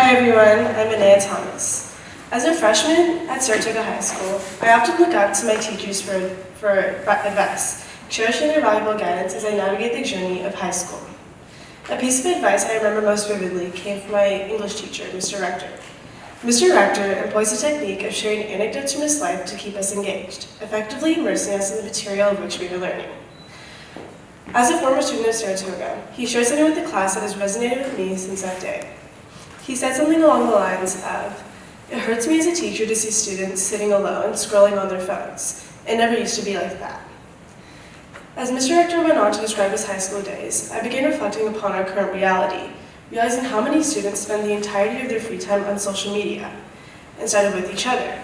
Hi everyone, I'm Aneiya. As a freshman at Saratoga High School, I often look up to my teachers for advice, cherishing their valuable guidance as I navigate the journey of high school. A piece of advice I remember most vividly came from my English teacher, Mr. Rector. Mr. Rector employs the technique of sharing anecdotes from his life to keep us engaged, effectively immersing us in the material of which we are learning. As a former student of Saratoga, he shared something with the class that has resonated with me since that day. He said something along the lines of, "It hurts me as a teacher to see students sitting alone, scrolling on their phones. It never used to be like that." As Mr. Rector went on to describe his high school days, I began reflecting upon our current reality, realizing how many students spend the entirety of their free time on social media, instead of with each other.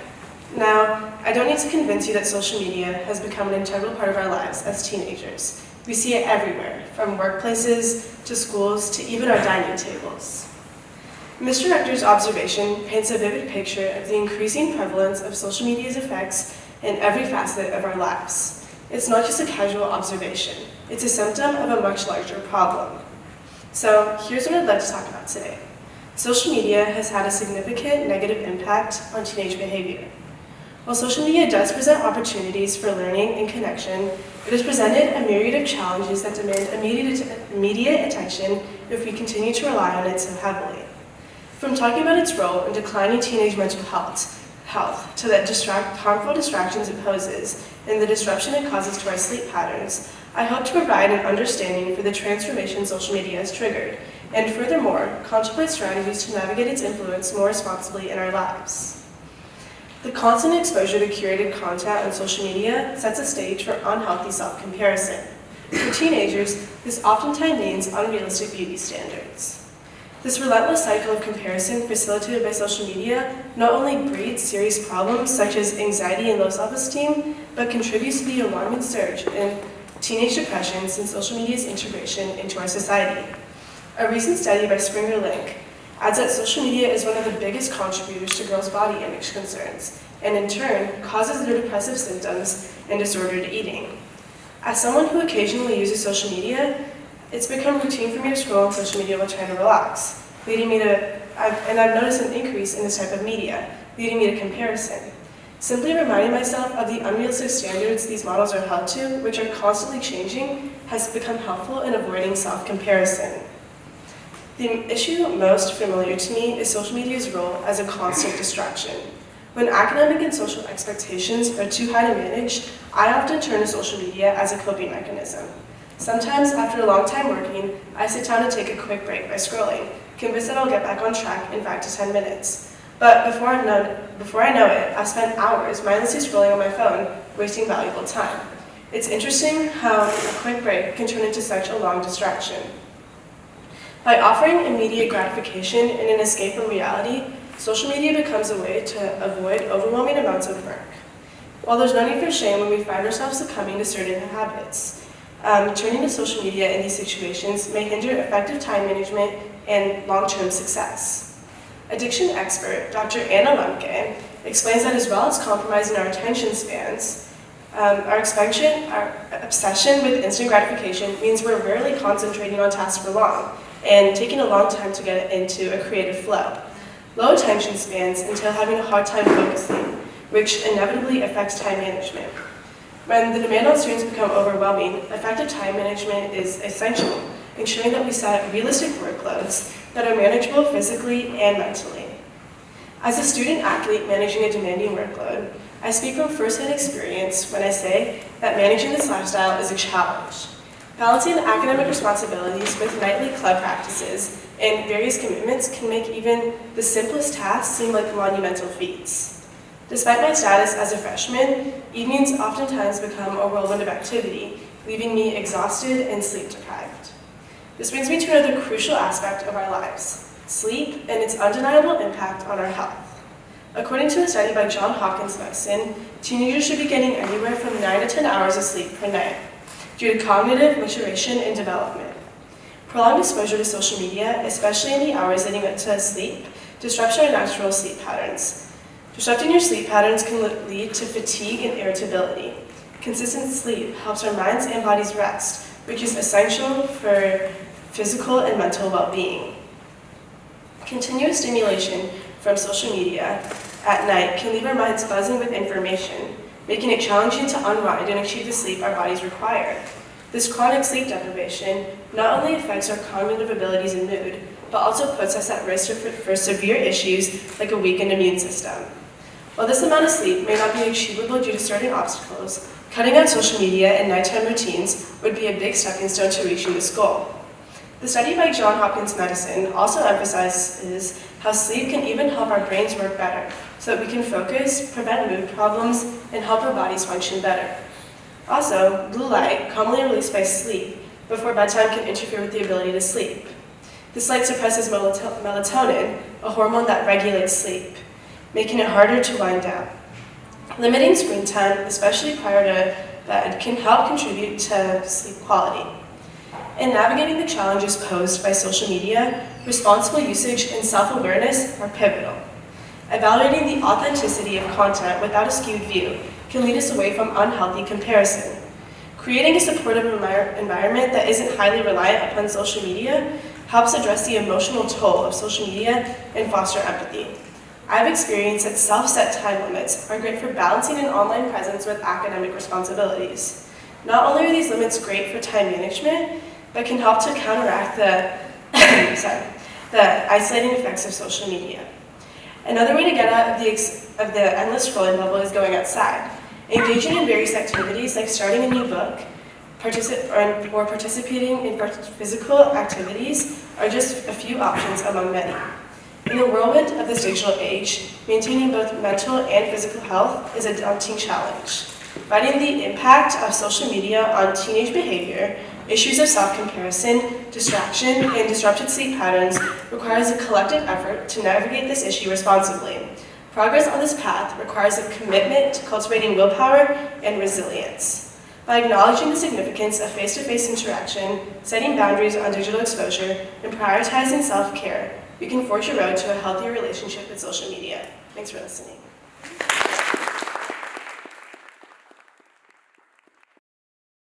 Now, I don't need to convince you that social media has become an integral part of our lives as teenagers. We see it everywhere, from workplaces to schools to even our dining tables. Mr. Rector's observation paints a vivid picture of the increasing prevalence of social media's effects in every facet of our lives. It's not just a casual observation, it's a symptom of a much larger problem. So here's what I'd like to talk about today. Social media has had a significant negative impact on teenage behavior. While social media does present opportunities for learning and connection, it has presented a myriad of challenges that demand immediate attention if we continue to rely on it so heavily. From talking about its role in declining teenage mental health to the harmful distractions it poses and the disruption it causes to our sleep patterns, I hope to provide an understanding for the transformation social media has triggered, and furthermore, contemplate strategies to navigate its influence more responsibly in our lives. The constant exposure to curated content on social media sets a stage for unhealthy self-comparison. For teenagers, this oftentimes means unrealistic beauty standards. This relentless cycle of comparison facilitated by social media not only breeds serious problems such as anxiety and low self-esteem, but contributes to the alarming surge in teenage depression since social media's integration into our society. A recent study by Springer Link adds that social media is one of the biggest contributors to girls' body image concerns, and in turn causes their depressive symptoms and disordered eating. As someone who occasionally uses social media, it's become routine for me to scroll on social media while trying to relax, and I've noticed an increase in this type of media, leading me to comparison. Simply reminding myself of the unrealistic standards these models are held to, which are constantly changing, has become helpful in avoiding self-comparison. The issue most familiar to me is social media's role as a constant distraction. When academic and social expectations are too high to manage, I often turn to social media as a coping mechanism. Sometimes, after a long time working, I sit down to take a quick break by scrolling, convinced that I'll get back on track in 5 to 10 minutes. But before I know it, I've spent hours mindlessly scrolling on my phone, wasting valuable time. It's interesting how a quick break can turn into such a long distraction. By offering immediate gratification and an escape from reality, social media becomes a way to avoid overwhelming amounts of work. While there's no need for shame when we find ourselves succumbing to certain habits, turning to social media in these situations may hinder effective time management and long-term success. Addiction expert Dr. Aneiya explains that as well as compromising our attention spans, our obsession with instant gratification means we're rarely concentrating on tasks for long and taking a long time to get into a creative flow. Low attention spans entail having a hard time focusing, which inevitably affects time management. When the demand on students become overwhelming, effective time management is essential, ensuring that we set realistic workloads that are manageable physically and mentally. As a student-athlete managing a demanding workload, I speak from first-hand experience when I say that managing this lifestyle is a challenge. Balancing academic responsibilities with nightly club practices and various commitments can make even the simplest tasks seem like monumental feats. Despite my status as a freshman, evenings oftentimes become a whirlwind of activity, leaving me exhausted and sleep-deprived. This brings me to another crucial aspect of our lives, sleep and its undeniable impact on our health. According to a study by Johns Hopkins Medicine, teenagers should be getting anywhere from 9 to 10 hours of sleep per night due to cognitive maturation and development. Prolonged exposure to social media, especially in the hours leading up to sleep, disrupts our natural sleep patterns. Disrupting your sleep patterns can lead to fatigue and irritability. Consistent sleep helps our minds and bodies rest, which is essential for physical and mental well-being. Continuous stimulation from social media at night can leave our minds buzzing with information, making it challenging to unwind and achieve the sleep our bodies require. This chronic sleep deprivation not only affects our cognitive abilities and mood, but also puts us at risk for severe issues like a weakened immune system. While this amount of sleep may not be achievable due to certain obstacles, cutting out social media and nighttime routines would be a big stepping stone to reaching this goal. The study by Johns Hopkins Medicine also emphasizes how sleep can even help our brains work better, so that we can focus, prevent mood problems, and help our bodies function better. Also, blue light, commonly released by sleep before bedtime, can interfere with the ability to sleep. This light suppresses melatonin, a hormone that regulates sleep, making it harder to wind down. Limiting screen time, especially prior to bed, can help contribute to sleep quality. In navigating the challenges posed by social media, responsible usage and self-awareness are pivotal. Evaluating the authenticity of content without a skewed view can lead us away from unhealthy comparison. Creating a supportive environment that isn't highly reliant upon social media helps address the emotional toll of social media and foster empathy. I've experienced that self-set time limits are great for balancing an online presence with academic responsibilities. Not only are these limits great for time management, but can help to counteract the isolating effects of social media. Another way to get out of the endless scrolling bubble is going outside. Engaging in various activities like starting a new book, or participating in physical activities are just a few options among many. In the whirlwind of this digital age, maintaining both mental and physical health is a daunting challenge. Fighting the impact of social media on teenage behavior, issues of self-comparison, distraction, and disrupted sleep patterns requires a collective effort to navigate this issue responsibly. Progress on this path requires a commitment to cultivating willpower and resilience. By acknowledging the significance of face-to-face interaction, setting boundaries on digital exposure, and prioritizing self-care, we can forge a road to a healthier relationship with social media. Thanks for listening.